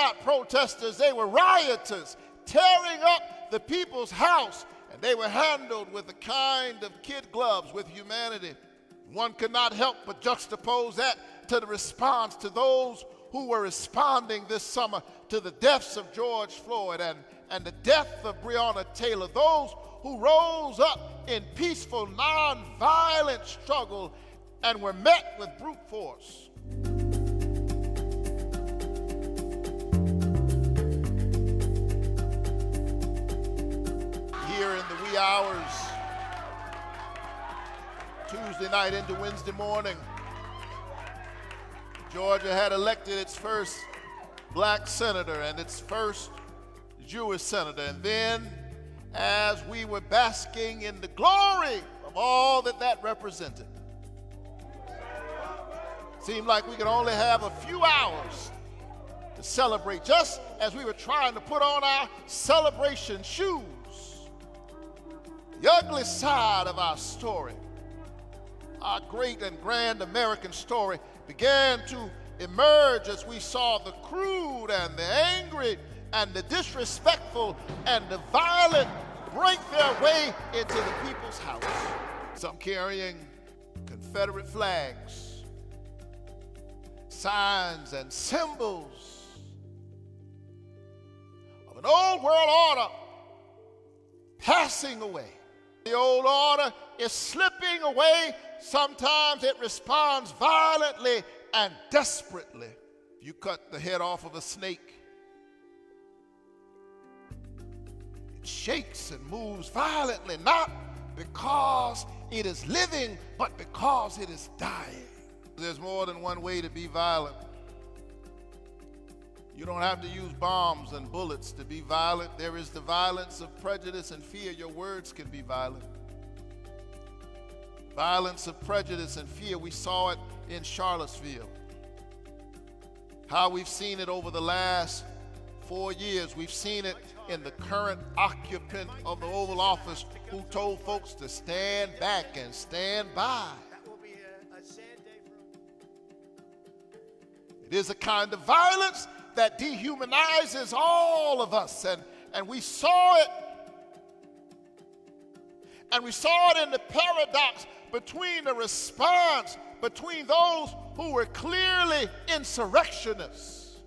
not protesters, they were rioters, tearing up the people's house, and they were handled with a kind of kid gloves with humanity. One could not help but juxtapose that to the response to those who were responding this summer to the deaths of George Floyd and the death of Breonna Taylor, those who rose up in peaceful, non-violent struggle and were met with brute force. Here in the wee hours, Tuesday night into Wednesday morning, Georgia had elected its first black senator and its first Jewish senator. And then, as we were basking in the glory of all that represented, seemed like we could only have a few hours to celebrate, just as we were trying to put on our celebration shoes. The ugly side of our story, our great and grand American story, began to emerge as we saw the crude and the angry and the disrespectful and the violent break their way into the people's house. Some carrying Confederate flags, signs and symbols of an old world order passing away. The old order is slipping away. Sometimes it responds violently and desperately. You cut the head off of a snake, it shakes and moves violently, not because it is living, but because it is dying. There's more than one way to be violent. You don't have to use bombs and bullets to be violent. There is the violence of prejudice and fear. Your words can be violent. Violence of prejudice and fear. We saw it in Charlottesville. How we've seen it over the last 4 years. We've seen it in the current occupant of the Oval Office who told folks to stand back and stand by. That will be a sad day for him. It is a kind of violence that dehumanizes all of us, and we saw it. And we saw it in the paradox between the response between those who were clearly insurrectionists.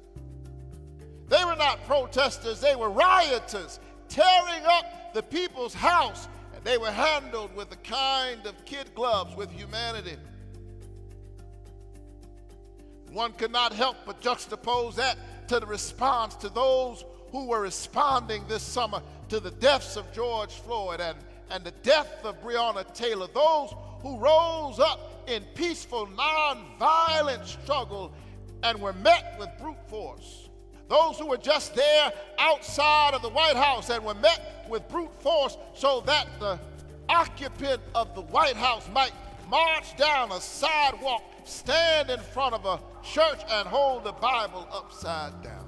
They were not protesters, they were rioters, tearing up the people's house, and they were handled with a kind of kid gloves with humanity. One could not help but juxtapose that to the response to those who were responding this summer to the deaths of George Floyd and the death of Breonna Taylor, those who rose up in peaceful, non-violent struggle and were met with brute force. Those who were just there outside of the White House and were met with brute force so that the occupant of the White House might march down a sidewalk, stand in front of a church, and hold the Bible upside down.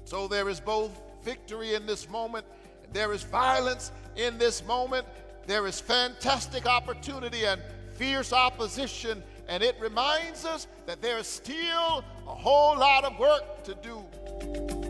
So there is both victory in this moment, and there is violence in this moment. There is fantastic opportunity and fierce opposition, and it reminds us that there is still a whole lot of work to do.